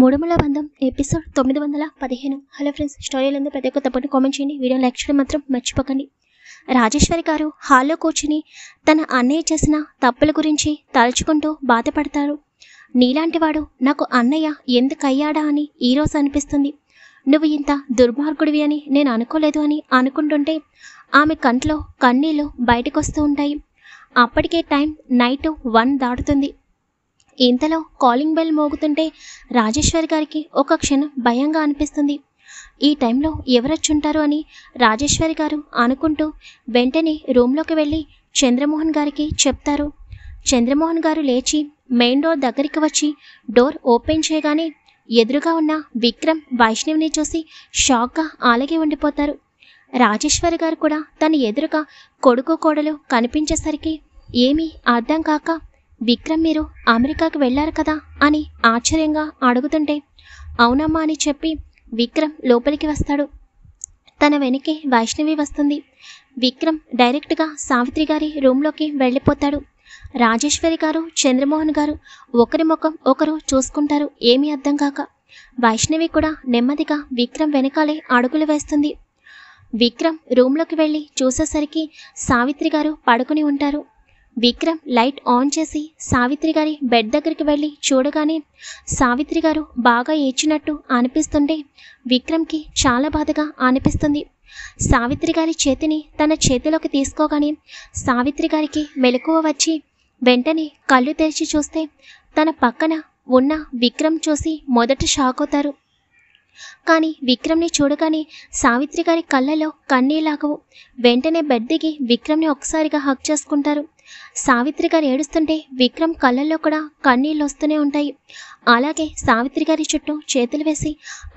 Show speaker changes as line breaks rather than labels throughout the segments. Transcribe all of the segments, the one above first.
మూడుముల బంధం episode 915. Hello friends, స్టోరీలందు ప్రతి ఒక్క తప్పని కామెంట్ చేయండి. వీడియో లైక్ చేయడం మాత్రం మర్చిపోకండి. రాజేశ్వరి గారు హాల్లో కూర్చుని తన అన్నయ్య చేసిన తప్పుల గురించి తలుచుకుంటూ బాధపడతారు. నీలాంటివాడు నాకు అన్నయ్య ఎందుకయ్యాడా అని ఈరోజు అనిపిస్తుంది. నువ్వు ఇంత దుర్మార్గుడివి అని నేను అనుకోలేదు అని అనుకుంటుంటే ఆమె కంట్లో కన్నీళ్లు బయటకొస్తూ ఉంటాయి. అప్పటికే టైం నైట్ 1 దాటుతుంది. ఇంతలో కాలింగ్ బెల్ మోగుతుంటే రాజేశ్వరి గారికి ఒక క్షణం భయంగా అనిపిస్తుంది. ఈ టైంలో ఎవరొచ్చుంటారు అని రాజేశ్వరి గారు అనుకుంటూ వెంటనే రూమ్లోకి వెళ్ళి చంద్రమోహన్ గారికి చెప్తారు. చంద్రమోహన్ గారు లేచి మెయిన్ డోర్ దగ్గరికి వచ్చి డోర్ ఓపెన్ చేయగానే ఎదురుగా ఉన్న విక్రమ్ వైష్ణవిని చూసి షాక్గా అలాగే ఉండిపోతారు. రాజేశ్వరి గారు కూడా తన ఎదురుగా కొడుకు కోడలు కనిపించేసరికి ఏమీ అర్థం కాక, విక్రమ్ మీరు అమెరికాకు వెళ్ళారు కదా అని ఆశ్చర్యంగా అడుగుతుంటే అవునమ్మా అని చెప్పి విక్రమ్ లోపలికి వస్తాడు. తన వెనకే వైష్ణవి వస్తుంది. విక్రమ్ డైరెక్ట్గా సావిత్రి గారి రూమ్లోకి వెళ్ళిపోతాడు. రాజేశ్వరి గారు చంద్రమోహన్ గారు ఒకరి ముఖం ఒకరు చూసుకుంటారు, ఏమీ అర్థం కాక. వైష్ణవి కూడా నెమ్మదిగా విక్రమ్ వెనకాలే అడుగులు వేస్తుంది. విక్రమ్ రూమ్లోకి వెళ్ళి చూసేసరికి సావిత్రి గారు పడుకుని ఉంటారు. విక్రమ్ లైట్ ఆన్ చేసి సావిత్రి గారి బెడ్ దగ్గరికి వెళ్ళి చూడగానే సావిత్రి గారు బాగా ఏడ్చినట్టు అనిపిస్తుంటే విక్రమ్కి చాలా బాధగా అనిపిస్తుంది. సావిత్రి గారి చేతిని తన చేతిలోకి తీసుకోగానే సావిత్రి గారికి మెలకువ వచ్చి వెంటనే కళ్ళు తెరిచి చూస్తే తన పక్కన ఉన్న విక్రమ్ చూసి మొదట షాక్ అవుతారు. కానీ విక్రమ్ని చూడగానే సావిత్రి గారి కళ్ళలో కన్నీళ్ళాగవు. వెంటనే బెడ్ దిగి విక్రమ్ని ఒకసారిగా హగ్ చేసుకుంటారు. సావిత్రి గారు ఏడుస్తుంటే విక్రమ్ కళ్ళల్లో కూడా కన్నీళ్ళు వస్తూనే ఉంటాయి. అలాగే సావిత్రి గారి చుట్టూ చేతులు వేసి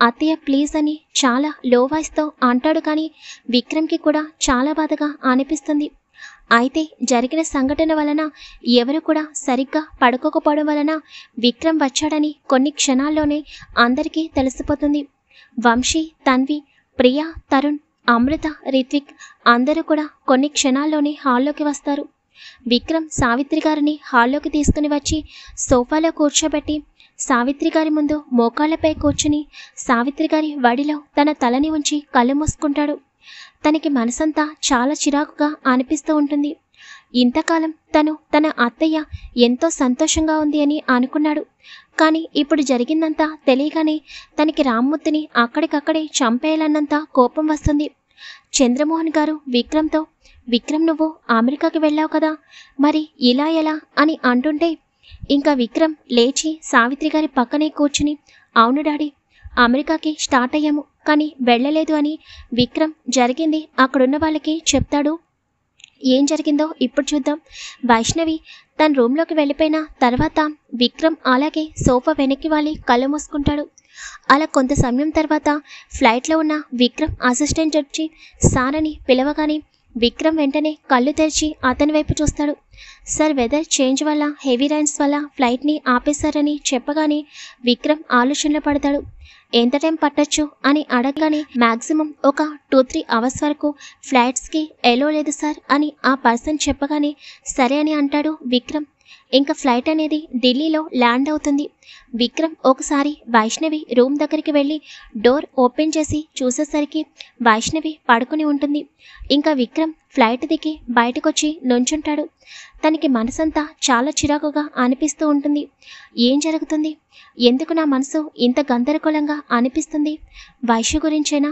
అత్తయ్య ప్లీజ్ అని చాలా లో వాయిస్తో అంటాడు. కానీ విక్రమ్కి కూడా చాలా బాధగా అనిపిస్తుంది. అయితే జరిగిన సంఘటన వలన ఎవరు కూడా సరిగ్గా పడుకోకపోవడం వలన విక్రమ్ వచ్చాడని కొన్ని క్షణాల్లోనే అందరికీ తెలిసిపోతుంది. వంశీ, తన్వి, ప్రియా, తరుణ్, అమృత, రిత్విక్ అందరూ కూడా కొన్ని క్షణాల్లోనే హాల్లోకి వస్తారు. విక్రమ్ సావిత్రి గారిని హాల్లోకి తీసుకుని వచ్చి సోఫాలో కూర్చోబెట్టి సావిత్రి గారి ముందు మోకాళ్లపై కూర్చుని సావిత్రి గారి వడిలో తన తలని ఉంచి కళ్ళు మూసుకుంటాడు. తనకి మనసంతా చాలా చిరాకుగా అనిపిస్తూ ఉంటుంది. ఇంతకాలం తను తన అత్తయ్య ఎంతో సంతోషంగా ఉంది అని అనుకున్నాడు. కానీ ఇప్పుడు జరిగిందంతా తెలియగానే తనకి రామ్మూర్తిని అక్కడికక్కడే చంపేయాలన్నంత కోపం వస్తుంది. చంద్రమోహన్ గారు విక్రమ్తో, విక్రమ్ నువ్వు అమెరికాకి వెళ్ళావు కదా, మరి ఇలా ఎలా అని అంటుంటే ఇంకా విక్రమ్ లేచి సావిత్రి గారి పక్కనే కూర్చుని అవును డాడీ, అమెరికాకి స్టార్ట్ అయ్యాము కానీ వెళ్ళలేదు అని విక్రమ్ జరిగింది అక్కడున్న వాళ్ళకి చెప్తాడు. ఏం జరిగిందో ఇప్పుడు చూద్దాం. వైష్ణవి తన రూమ్లోకి వెళ్ళిపోయిన తర్వాత విక్రమ్ అలాగే సోఫా వెనక్కి వాలి కళ్ళు మూసుకుంటాడు. అలా కొంత సమయం తర్వాత ఫ్లైట్లో ఉన్న విక్రమ్ అసిస్టెంట్ వచ్చి సార్ అని పిలవగానే విక్రమ్ వెంటనే కళ్ళు తెరిచి అతని వైపు చూస్తాడు. సార్ వెదర్ చేంజ్ వల్ల హెవీ రైన్స్ వల్ల ఫ్లైట్ని ఆపేశారని చెప్పగానే విక్రమ్ ఆలోచనలో పడతాడు. ఎంత టైం పట్టొచ్చు అని అడగగానే మ్యాక్సిమం ఒక 2-3 అవర్స్ వరకు ఫ్లైట్స్కి ఎలో లేదు సార్ అని ఆ పర్సన్ చెప్పగానే సరే అని అంటాడు విక్రమ్. ఇంకా ఫ్లైట్ అనేది ఢిల్లీలో ల్యాండ్ అవుతుంది. విక్రమ్ ఒకసారి వైష్ణవి రూమ్ దగ్గరికి వెళ్ళి డోర్ ఓపెన్ చేసి చూసేసరికి వైష్ణవి పడుకుని ఉంటుంది. ఇంకా విక్రమ్ ఫ్లైట్ దిగి బయటకొచ్చి నుంచుంటాడు. తనకి మనసంతా చాలా చిరాకుగా అనిపిస్తూ ఉంటుంది. ఏం జరుగుతుంది, ఎందుకు నా మనసు ఇంత గందరగోళంగా అనిపిస్తుంది? వైషు గురించేనా,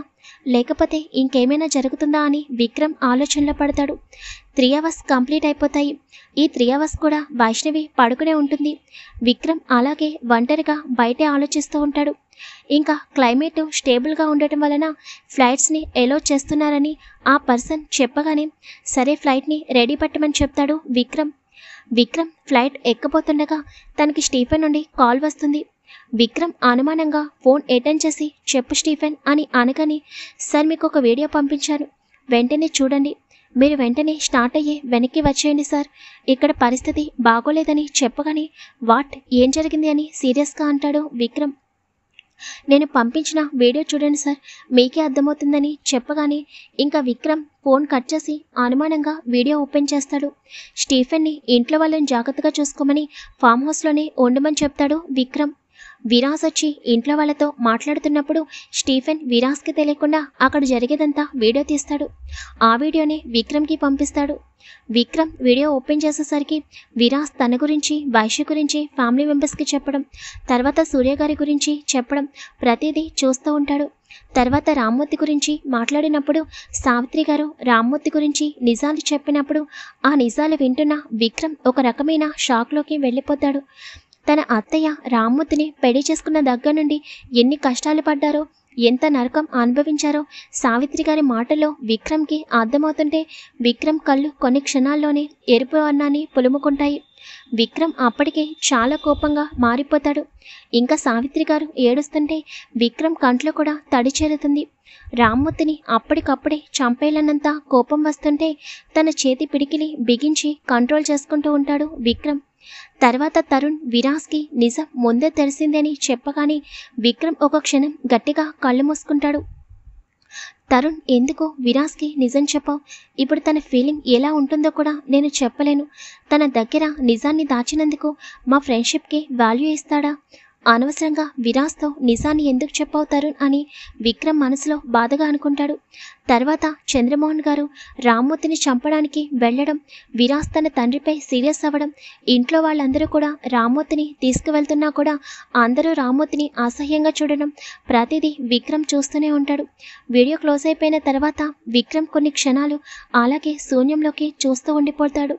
లేకపోతే ఇంకేమైనా జరుగుతుందా అని విక్రమ్ ఆలోచనలో పడతాడు. 3 అవర్స్ కంప్లీట్ అయిపోతాయి. ఈ 3 అవర్స్ కూడా వైష్ణవి పడుకునే ఉంటుంది. విక్రమ్ అలాగే ఒంటరిగా బయటే ఆలోచిస్తూ ఉంటాడు. ఇంకా క్లైమేట్ స్టేబుల్గా ఉండటం వలన ఫ్లైట్స్ని ఎలో చేస్తున్నారని ఆ పర్సన్ చెప్పగానే సరే ఫ్లైట్ని రెడీ పెట్టమని చెప్తాడు విక్రమ్. విక్రమ్ ఫ్లైట్ ఎక్కబోతుండగా తనకి స్టీఫెన్ నుండి కాల్ వస్తుంది. విక్రమ్ అనుమానంగా ఫోన్ అటెండ్ చేసి చెప్పు స్టీఫెన్ అని అనగానే సార్ మీకు ఒక వీడియో పంపించాను, వెంటనే చూడండి, మీరు వెంటనే స్టార్ట్ అయ్యి వెనక్కి వచ్చేయండి సార్, ఇక్కడ పరిస్థితి బాగోలేదని చెప్పగానే వాట్, ఏం జరిగింది అని సీరియస్గా అంటాడు విక్రమ్. నేను పంపించిన వీడియో చూడండి సార్, మీకే అర్థమవుతుందని చెప్పగానే ఇంకా విక్రమ్ ఫోన్ కట్ చేసి అనుమానంగా వీడియో ఓపెన్ చేస్తాడు. స్టీఫెన్ని ఇంట్లో వాళ్ళని జాగ్రత్తగా చూసుకోమని ఫామ్ హౌస్లోనే ఉండమని చెప్తాడు విక్రమ్. విరాజ్ వచ్చి ఇంట్లో వాళ్ళతో మాట్లాడుతున్నప్పుడు స్టీఫెన్ విరాజ్కి తెలియకుండా అక్కడ జరిగేదంతా వీడియో తీస్తాడు. ఆ వీడియోని విక్రమ్కి పంపిస్తాడు. విక్రమ్ వీడియో ఓపెన్ చేసేసరికి విరాజ్ తన గురించి, వైశ్య గురించి ఫ్యామిలీ మెంబర్స్కి చెప్పడం, తర్వాత సూర్య గారి గురించి చెప్పడం ప్రతిదీ చూస్తూ ఉంటాడు. తర్వాత రామ్మూర్తి గురించి మాట్లాడినప్పుడు సావిత్రి గారు రామ్మూర్తి గురించి నిజాలు చెప్పినప్పుడు ఆ నిజాలు వింటున్న విక్రమ్ ఒక రకమైన షాక్లోకి వెళ్ళిపోతాడు. తన అత్తయ్య రామ్మూర్తిని పెళ్లి చేసుకున్న దగ్గర నుండి ఎన్ని కష్టాలు పడ్డారో, ఎంత నరకం అనుభవించారో సావిత్రి గారి మాటల్లో విక్రమ్కి అర్థమవుతుంటే విక్రమ్ కళ్ళు కొన్ని క్షణాల్లోనే ఎరుపు వర్ణాన్ని పులుముకుంటాయి. విక్రమ్ అప్పటికే చాలా కోపంగా మారిపోతాడు. ఇంకా సావిత్రి గారు ఏడుస్తుంటే విక్రమ్ కంట్లో కూడా తడి చేరుతుంది. రామ్మూర్తిని అప్పటికప్పుడే చంపేయాలన్నంత కోపం వస్తుంటే తన చేతి పిడికిలి బిగించి కంట్రోల్ చేసుకుంటూ ఉంటాడు విక్రమ్. తర్వాత తరుణ్ విరాజ్కి నిజం ముందే తెలిసిందని చెప్పగానే విక్రమ్ ఒక క్షణం గట్టిగా కళ్ళు మూసుకుంటాడు. తరుణ్ ఎందుకు విరాజ్కి నిజం చెప్పావు? ఇప్పుడు తన ఫీలింగ్ ఎలా ఉంటుందో కూడా నేను చెప్పలేను. తన దగ్గర నిజాన్ని దాచినందుకు మా ఫ్రెండ్షిప్కి వాల్యూ ఇస్తాడా? అనవసరంగా విరాజ్తో నిజాన్ని ఎందుకు చెప్పావు తరుణ్ అని విక్రమ్ మనసులో బాధగా అనుకుంటాడు. తర్వాత చంద్రమోహన్ గారు రామ్మూర్తిని చంపడానికి వెళ్ళడం, విరాజ్ తన తండ్రిపై సీరియస్ అవ్వడం, ఇంట్లో వాళ్ళందరూ కూడా రామ్మూర్తిని తీసుకువెళ్తున్నా కూడా అందరూ రామ్మూర్తిని అసహ్యంగా చూడడం ప్రతిదీ విక్రమ్ చూస్తూనే ఉంటాడు. వీడియో క్లోజ్ అయిపోయిన తర్వాత విక్రమ్ కొన్ని క్షణాలు అలాగే శూన్యంలోకి చూస్తూ ఉండిపోతాడు.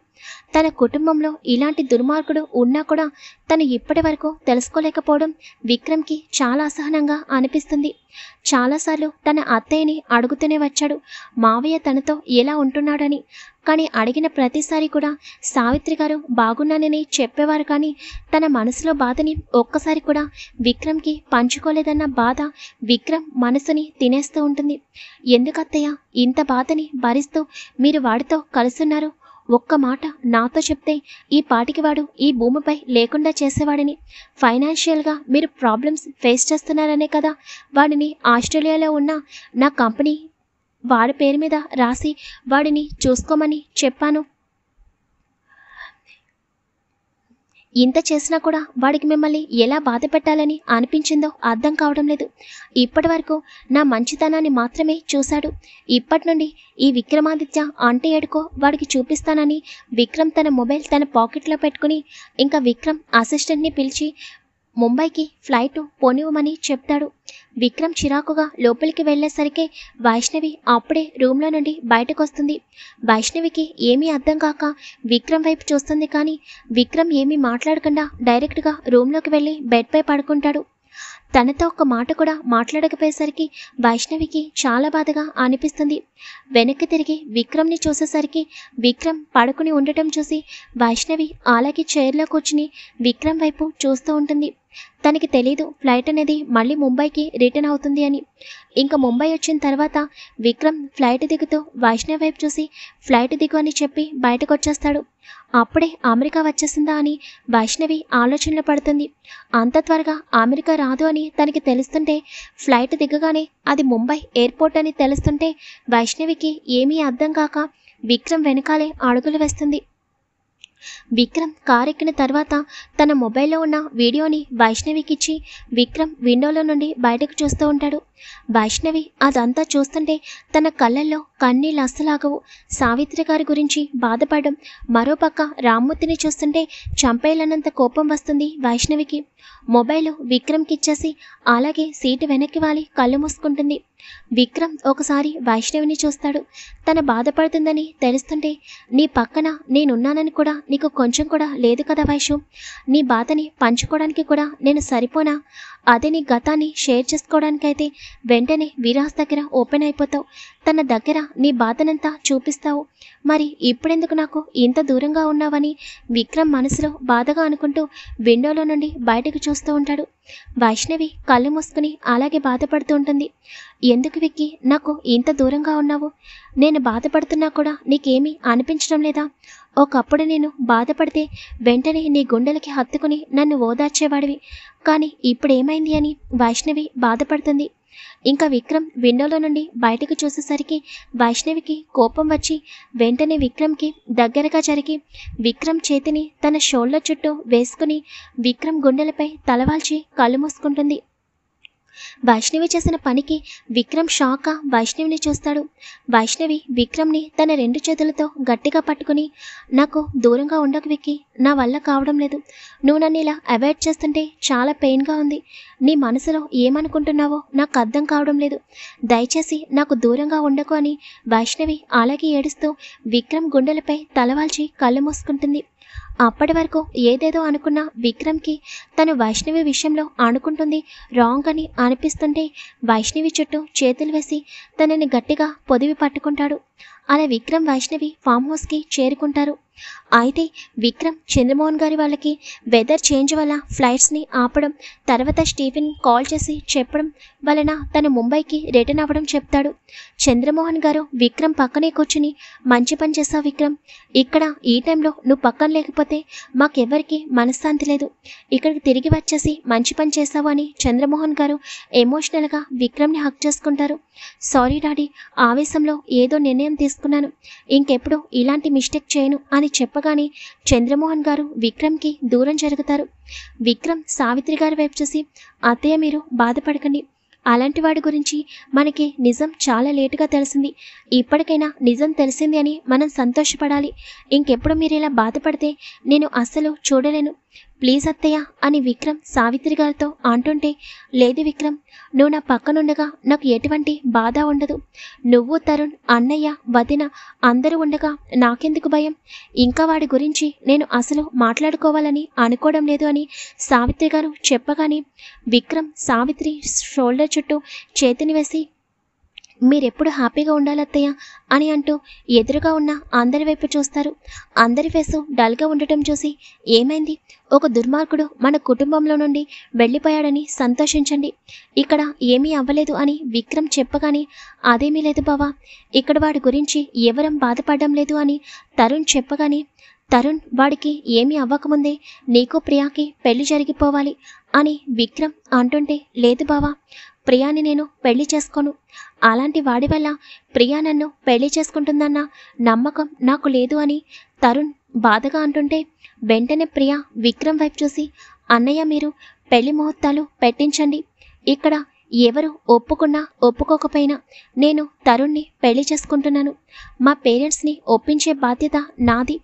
తన కుటుంబంలో ఇలాంటి దుర్మార్గుడు ఉన్నా కూడా తను ఇప్పటి వరకు తెలుసుకోలేకపోవడం విక్రమ్కి చాలా అసహనంగా అనిపిస్తుంది. చాలాసార్లు తన అత్తయ్యని అడుగుతూనే వచ్చాడు మావయ్య తనతో ఎలా ఉంటున్నాడని. కానీ అడిగిన ప్రతిసారి కూడా సావిత్రి గారు బాగున్నానని చెప్పేవారు. కానీ తన మనసులో బాధని ఒక్కసారి కూడా విక్రమ్కి పంచుకోలేదన్న బాధ విక్రమ్ మనసుని తినేస్తూ ఉంటుంది. ఎందుకత్తయ్య ఇంత బాధని భరిస్తూ మీరు వాడితో కలుస్తున్నారు? ఒక్క మాట నాతో చెప్తే ఈ పాటికి వాడు ఈ భూమిపై లేకుండా చేసేవాడిని. ఫైనాన్షియల్గా మీరు ప్రాబ్లమ్స్ ఫేస్ చేస్తున్నారనే కదా వాడిని ఆస్ట్రేలియాలో ఉన్న నా కంపెనీ వాడి పేరు మీద రాసి వాడిని చూసుకోమని చెప్పాను. ఇంత చేసినా కూడా వాడికి మిమ్మల్ని ఎలా బాధ పెట్టాలని అనిపించిందో అర్థం కావడం లేదు. ఇప్పటి వరకు నా మంచితనాన్ని మాత్రమే చూశాడు. ఇప్పటి నుండి ఈ విక్రమాదిత్య అంటే ఏడుకో వాడికి చూపిస్తానని విక్రమ్ తన మొబైల్ తన పాకెట్లో పెట్టుకుని ఇంకా విక్రమ్ అసిస్టెంట్ని పిలిచి ముంబైకి ఫ్లైట్ పోనివ్వమని చెప్తాడు. విక్రమ్ చిరాకుగా లోపలికి వెళ్ళేసరికి వైష్ణవి అప్పుడే రూమ్లో నుండి బయటకు వస్తుంది. వైష్ణవికి ఏమీ అర్థం కాక విక్రమ్ వైపు చూస్తుంది. కానీ విక్రమ్ ఏమీ మాట్లాడకుండా డైరెక్ట్గా రూమ్లోకి వెళ్ళి బెడ్పై పడుకుంటాడు. తనతో ఒక మాట కూడా మాట్లాడకపోయేసరికి వైష్ణవికి చాలా బాధగా అనిపిస్తుంది. వెనక్కి తిరిగి విక్రమ్ని చూసేసరికి విక్రమ్ పడుకుని ఉండటం చూసి వైష్ణవి అలాగే చైర్లో కూర్చుని విక్రమ్ వైపు చూస్తూ ఉంటుంది. తనకి తెలీదు ఫ్లైట్ అనేది మళ్ళీ ముంబైకి రిటర్న్ అవుతుంది అని. ఇంకా ముంబై వచ్చిన తర్వాత విక్రమ్ ఫ్లైట్ దిగుతూ వైష్ణవి వైపు చూసి ఫ్లైట్ దిగు అని చెప్పి బయటకు వచ్చేస్తాడు. అప్పుడే అమెరికా వచ్చేసిందా అని వైష్ణవి ఆలోచనలో పడుతుంది. అంత త్వరగా అమెరికా రాదు అని తనకి తెలుస్తుంటే ఫ్లైట్ దిగగానే అది ముంబై ఎయిర్పోర్ట్ అని తెలుస్తుంటే వైష్ణవికి ఏమీ అర్థం కాక విక్రమ్ వెనకాలే అడుగులు వేస్తుంది. విక్రమ్ కారెక్కిన తర్వాత తన మొబైల్లో ఉన్న వీడియోని వైష్ణవికిచ్చి విక్రమ్ విండోలో నుండి బయటకు చూస్తూ ఉంటాడు. వైష్ణవి అదంతా చూస్తుంటే తన కళ్ళల్లో కన్నీళ్ళు అస్సలాగవు. సావిత్రి గారి గురించి బాధపడడం, మరోపక్క రామ్మూర్తిని చూస్తుంటే చంపేయాలన్నంత కోపం వస్తుంది వైష్ణవికి. మొబైల్ విక్రమ్కి ఇచ్చేసి అలాగే సీటు వెనక్కి వాలి కళ్ళు మూసుకుంటుంది. విక్రమ్ ఒకసారి వైష్ణవిని చూస్తాడు. తన బాధపడుతుందని తెలుస్తుంటే నీ పక్కన నేనున్నానని కూడా నీకు కొంచెం కూడా లేదు కదా వైషు? నీ బాధని పంచుకోవడానికి కూడా నేను సరిపోనా? అదే నీ గతాన్ని షేర్ చేసుకోవడానికైతే వెంటనే విరాజ్ దగ్గర ఓపెన్ అయిపోతావు, తన దగ్గర నీ బాధనంతా చూపిస్తావు. మరి ఇప్పుడెందుకు నాకు ఇంత దూరంగా ఉన్నావని విక్రమ్ మనసులో బాధగా అనుకుంటూ విండోలో నుండి బయటకు చూస్తూ ఉంటాడు. వైష్ణవి కళ్ళు మూసుకుని అలాగే బాధపడుతూ ఉంటుంది. ఎందుకు విక్కీ నాకు ఇంత దూరంగా ఉన్నావు? నేను బాధపడుతున్నా కూడా నీకేమీ అనిపించడం లేదా? ఒకప్పుడు నేను బాధపడితే వెంటనే నీ గుండెలకి హత్తుకుని నన్ను ఓదార్చేవాడివి. కానీ ఇప్పుడేమైంది అని వైష్ణవి బాధపడుతుంది. ఇంకా విక్రమ్ విండోలో నుండి బయటకు చూసేసరికి వైష్ణవికి కోపం వచ్చి వెంటనే విక్రమ్కి దగ్గరగా జరిగి విక్రమ్ చేతిని తన షోల్డర్ చుట్టూ వేసుకుని విక్రమ్ గుండెలపై తలవాల్చి కళ్ళు మూసుకుంటుంది. వైష్ణవి చేసిన పనికి విక్రమ్ షాక్గా వైష్ణవిని చూస్తాడు. వైష్ణవి విక్రమ్ని తన 2 చేతులతో గట్టిగా పట్టుకుని, నాకు దూరంగా ఉండకు విక్కీ, నా వల్ల కావడం లేదు. నువ్వు నన్ను ఇలా అవాయిడ్ చేస్తుంటే చాలా పెయిన్గా ఉంది. నీ మనసులో ఏమనుకుంటున్నావో నాకు అర్థం కావడం లేదు. దయచేసి నాకు దూరంగా ఉండకు అని వైష్ణవి అలాగే ఏడుస్తూ విక్రమ్ గుండెలపై తలవాల్చి కళ్ళు మూసుకుంటుంది. అప్పటి వరకు ఏదేదో అనుకున్న విక్రమ్కి తను వైష్ణవి విషయంలో అనుకుంటుంది రాంగ్ అని అనిపిస్తుంటే వైష్ణవి చుట్టూ చేతులు వేసి తనని గట్టిగా పొదివి పట్టుకుంటాడు. అలా విక్రమ్ వైష్ణవి ఫామ్ హౌస్కి చేరుకుంటారు. అయితే విక్రమ్ చంద్రమోహన్ గారి వాళ్ళకి వెదర్ చేంజ్ వల్ల ఫ్లైట్స్ని ఆపడం, తర్వాత స్టీఫెన్ కాల్ చేసి చెప్పడం వలన తను ముంబైకి రిటర్న్ అవ్వడం చెప్తాడు. చంద్రమోహన్ గారు విక్రమ్ పక్కనే కూర్చుని, మంచి పని చేసావు విక్రమ్, ఇక్కడ ఈ టైంలో నువ్వు పక్కన లేకపోతే మాకెవ్వరికి మనశ్శాంతి లేదు. ఇక్కడికి తిరిగి వచ్చేసి మంచి పని చేసావు అని చంద్రమోహన్ గారు ఎమోషనల్గా విక్రమ్ని హక్ చేసుకుంటారు. సారీ డాడీ, ఆవేశంలో ఏదో నిర్ణయం తీసుకున్నాను, ఇంకెప్పుడు ఇలాంటి మిస్టేక్ చేయను అని చెప్పగానే చంద్రమోహన్ గారు విక్రమ్కి దూరం జరుగుతారు. విక్రమ్ సావిత్రి గారి వైపు చూసి, అత్తయ్య మీరు బాధపడకండి, అలాంటి వాడి గురించి మనకి నిజం చాలా లేటుగా తెలిసింది. ఇప్పటికైనా నిజం తెలిసింది అని మనం సంతోషపడాలి. ఇంకెప్పుడు మీరు ఇలా బాధపడితే నేను అస్సలు చూడలేను, ప్లీజ్ అత్తయ్య అని విక్రమ్ సావిత్రి గారితో అంటుంటే, లేదు విక్రమ్, నువ్వు నా పక్కనుండగా నాకు ఎటువంటి బాధ ఉండదు. నువ్వు, తరుణ్, అన్నయ్య, వదిన అందరూ ఉండగా నాకెందుకు భయం? ఇంకా వాడి గురించి నేను అసలు మాట్లాడుకోవాలని అనుకోవడం లేదు అని సావిత్రి గారు చెప్పగానే విక్రమ్ సావిత్రి షోల్డర్ చుట్టూ చేతిని వేసి, మీరెప్పుడు హ్యాపీగా ఉండాలత్తయ్య అని అంటూ ఎదురుగా ఉన్న అందరి వైపు చూస్తారు. అందరి ఫేసు డల్గా ఉండటం చూసి, ఏమైంది, ఒక దుర్మార్గుడు మన కుటుంబంలో నుండి వెళ్ళిపోయాడని సంతోషించండి, ఇక్కడ ఏమీ అవ్వలేదు అని విక్రమ్ చెప్పగానే, అదేమీ లేదు బావా, ఇక్కడ వాడి గురించి ఎవరం బాధపడడం లేదు అని తరుణ్ చెప్పగానే, తరుణ్, వాడికి ఏమీ అవ్వకముందే నీకు ప్రియాకి పెళ్లి జరిగిపోవాలి అని విక్రమ్ అంటుంటే, లేదు బావా, ప్రియాని నేను పెళ్లి చేసుకోను, అలాంటి వాడి వల్ల ప్రియా నన్ను పెళ్లి చేసుకుంటుందన్న నమ్మకం నాకు లేదు అని తరుణ్ బాధగా అంటుంటే వెంటనే ప్రియా విక్రమ్ వైపు చూసి, అన్నయ్య మీరు పెళ్లి ముహూర్తాలు పెట్టించండి, ఇక్కడ ఎవరు ఒప్పుకున్నా ఒప్పుకోకపోయినా నేను తరుణ్ని పెళ్లి చేసుకుంటున్నాను. మా పేరెంట్స్ని ఒప్పించే బాధ్యత నాది.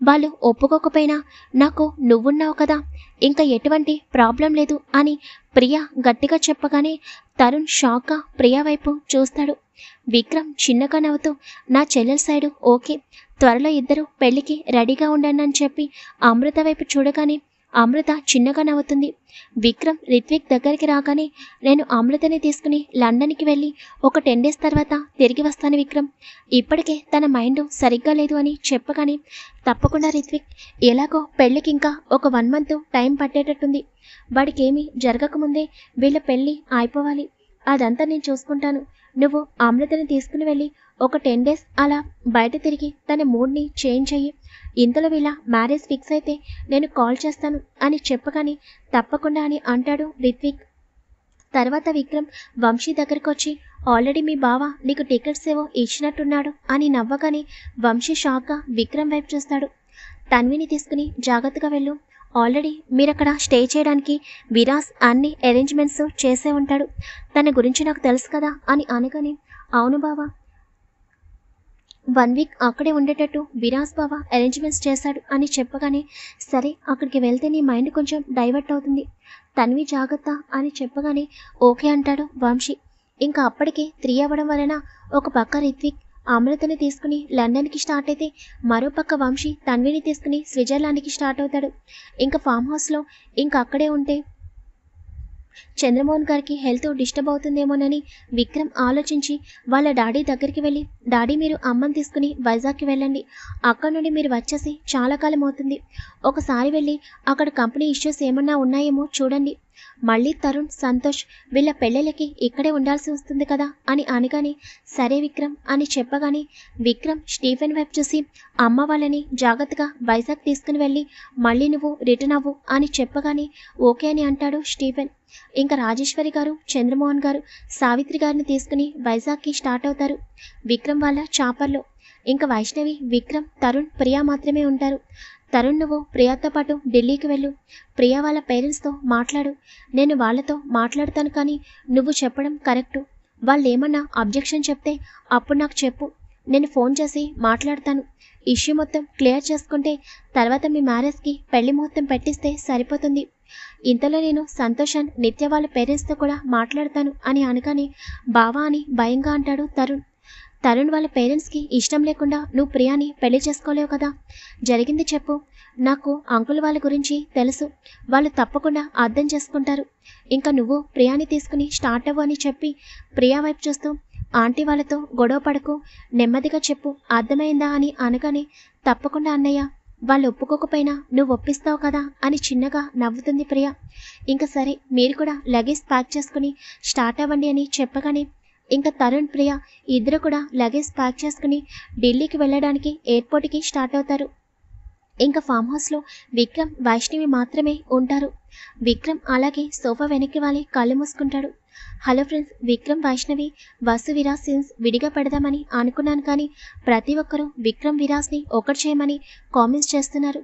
వాళ్ళు ఒప్పుకోకపోయినా నాకు నువ్వున్నావు కదా, ఇంకా ఎటువంటి ప్రాబ్లం లేదు అని ప్రియా గట్టిగా చెప్పగానే తరుణ్ షాక్గా ప్రియా వైపు చూస్తాడు. విక్రమ్ చిన్నగా నవ్వుతూ, నా చెల్లెల సైడు ఓకే, త్వరలో ఇద్దరు పెళ్లికి రెడీగా ఉండండి అని చెప్పి అమృత వైపు చూడగానే అమృత చిన్నగా నవ్వుతుంది. విక్రమ్ రిత్విక్ దగ్గరికి రాగానే, నేను అమృతని తీసుకుని లండన్కి వెళ్ళి ఒక 10 days తర్వాత తిరిగి వస్తాను విక్రమ్, ఇప్పటికే తన మైండ్ సరిగ్గా లేదు అని చెప్పగానే, తప్పకుండా రిత్విక్, ఎలాగో పెళ్ళికి ఇంకా ఒక 1 month టైం పట్టేటట్టుంది, వాడికి ఏమీ జరగకముందే వీళ్ళ పెళ్ళి అయిపోవాలి, అదంతా నేను చూసుకుంటాను, నువ్వు అమృతని తీసుకుని వెళ్ళి ఒక 10 days అలా బయట తిరిగి తన మూడ్ని చేంజ్ అయ్యి ఇంతలో వీళ్ళ మ్యారేజ్ ఫిక్స్ అయితే నేను కాల్ చేస్తాను అని చెప్పగానే, తప్పకుండా అని అంటాడు రిత్విక్. తర్వాత విక్రమ్ వంశీ దగ్గరకు వచ్చి, ఆల్రెడీ మీ బావ నీకు టికెట్స్ ఏవో ఇచ్చినట్టున్నాడు అని నవ్వగానే వంశీ షాక్గా విక్రమ్ వైపు చూస్తాడు. తన్విని తీసుకుని జాగ్రత్తగా వెళ్ళు, ఆల్రెడీ మీరక్కడ స్టే చేయడానికి విరాస్ అన్ని అరేంజ్మెంట్స్ చేసే ఉంటాడు, తన గురించి నాకు తెలుసు కదా అని అనగానే, అవును బావా, 1 week అక్కడే ఉండేటట్టు విరాస్ బావ అరేంజ్మెంట్స్ చేశాడు అని చెప్పగానే, సరే అక్కడికి వెళ్తే నీ మైండ్ కొంచెం డైవర్ట్ అవుతుంది, తన్వి జాగ్రత్త అని చెప్పగానే ఓకే అంటాడు వంశీ. ఇంకా అప్పటికే 3 అవ్వడం వలన ఒక పక్క రిత్విక్ అమృతని తీసుకుని లండన్కి స్టార్ట్ అయితే మరో పక్క వంశీ తన్విని తీసుకుని స్విట్జర్లాండ్కి స్టార్ట్ అవుతాడు. ఇంకా ఫామ్ హౌస్లో ఇంకా అక్కడే ఉంటే చంద్రమోహన్ గారికి హెల్త్ డిస్టర్బ్ అవుతుందేమోనని విక్రమ్ ఆలోచించి వాళ్ళ డాడీ దగ్గరికి వెళ్ళి, డాడీ మీరు అమ్మని తీసుకుని వైజాగ్కి వెళ్ళండి, అక్కడ నుండి మీరు వచ్చేసి చాలా కాలం అవుతుంది, ఒకసారి వెళ్ళి అక్కడ కంపెనీ ఇష్యూస్ ఏమన్నా ఉన్నాయేమో చూడండి, మళ్ళీ తరుణ్ సంతోష్ వీళ్ళ పెళ్ళిళ్ళకి ఇక్కడే ఉండాల్సి వస్తుంది కదా అని అనగానే సరే విక్రమ్ అని చెప్పగానే విక్రమ్ స్టీఫెన్ వైపు చూసి అమ్మ వాళ్ళని జాగ్రత్తగా వైజాగ్ తీసుకుని వెళ్ళి మళ్ళీ నువ్వు రిటర్న్ అవ్వు అని చెప్పగానే ఓకే అని అంటాడు స్టీఫెన్. ఇంకా రాజేశ్వరి గారు, చంద్రమోహన్ గారు సావిత్రి గారిని తీసుకుని వైజాగ్కి స్టార్ట్ అవుతారు విక్రమ్ వాళ్ళ చాపర్లో. ఇంకా వైష్ణవి, విక్రమ్, తరుణ్, ప్రియా మాత్రమే ఉంటారు. తరుణ్ నువ్వు ప్రియాతో పాటు ఢిల్లీకి వెళ్ళు, ప్రియా వాళ్ళ పేరెంట్స్తో మాట్లాడు, నేను వాళ్ళతో మాట్లాడతాను కానీ నువ్వు చెప్పడం కరెక్టు, వాళ్ళు ఏమన్నా అబ్జెక్షన్ చెప్తే అప్పుడు నాకు చెప్పు, నేను ఫోన్ చేసి మాట్లాడతాను, ఇష్యూ మొత్తం క్లియర్ చేసుకుంటే తర్వాత మీ మ్యారేజ్కి పెళ్లి ముహూర్తం పెట్టిస్తే సరిపోతుంది. ఇంతలో నేను సంతోషాన్ నిత్య వాళ్ళ పేరెంట్స్తో కూడా మాట్లాడతాను అని అనగానే బావా అని భయంగా అంటాడు తరుణ్. తరుణ్ వాళ్ళ పేరెంట్స్కి ఇష్టం లేకుండా నువ్వు ప్రియాని పెళ్లి చేసుకోలేవు కదా, జరిగింది చెప్పు, నాకు అంకుల్ వాళ్ళ గురించి తెలుసు, వాళ్ళు తప్పకుండా అర్థం చేసుకుంటారు, ఇంకా నువ్వు ప్రియాని తీసుకుని స్టార్ట్ అవ్వు అని చెప్పి ప్రియా వైపు చూస్తూ ఆంటీ వాళ్ళతో గొడవ పడకు, నెమ్మదిగా చెప్పు, అర్థమైందా అని అనగానే తప్పకుండా అన్నయ్య, వాళ్ళు ఒప్పుకోకపోయినా నువ్వు ఒప్పిస్తావు కదా అని చిన్నగా నవ్వుతుంది ప్రియా. ఇంకా సరే మీరు కూడా లగేజ్ ప్యాక్ చేసుకుని స్టార్ట్ అవ్వండి అని చెప్పగానే ఇంకా తరుణ్, ప్రియా ఇద్దరు కూడా లగేజ్ ప్యాక్ చేసుకుని ఢిల్లీకి వెళ్ళడానికి ఎయిర్పోర్ట్కి స్టార్ట్ అవుతారు. ఇంకా ఫామ్ హౌస్లో విక్రమ్, వైష్ణవి మాత్రమే ఉంటారు. విక్రమ్ అలాగే సోఫా వెనక్కి వాలి కళ్ళు మూసుకుంటాడు. Hello friends, Vikram, Vaishnavi, Vasu, Viraj scenes విడిగా పెడదామని అనుకున్నాను కానీ ప్రతి ఒక్కరూ విక్రమ్, విరాజ్ని ఒకటి చేయమని కామెంట్స్ చేస్తున్నారు.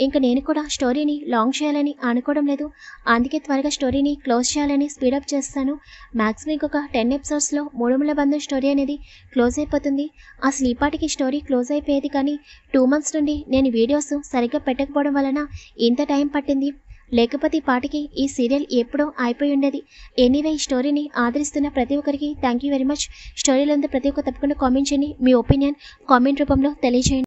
ఇంకా నేను కూడా స్టోరీని లాంగ్ చేయాలని అనుకోవడం లేదు, అందుకే త్వరగా స్టోరీని క్లోజ్ చేయాలని స్పీడప్ చేస్తాను. మ్యాక్సిమం ఇంకొక 10 ఎపిసోడ్స్లో మూడుముల బంధం స్టోరీ అనేది క్లోజ్ అయిపోతుంది. అసలు ఈ పాటికి స్టోరీ క్లోజ్ అయిపోయేది కానీ 2 months నుండి నేను వీడియోస్ సరిగ్గా పెట్టకపోవడం వలన ఇంత టైం పట్టింది, లేకపోతే ఈ పాటికి ఈ సీరియల్ ఎప్పుడో అయిపోయి ఉండేది. ఎనీవే ఈ స్టోరీని ఆదరిస్తున్న ప్రతి ఒక్కరికి థ్యాంక్ యూ వెరీ మచ్. స్టోరీలో ప్రతి ఒక్క తప్పకుండా కామెంట్ చేయండి, మీ ఒపీనియన్ కామెంట్ రూపంలో తెలియజేయండి.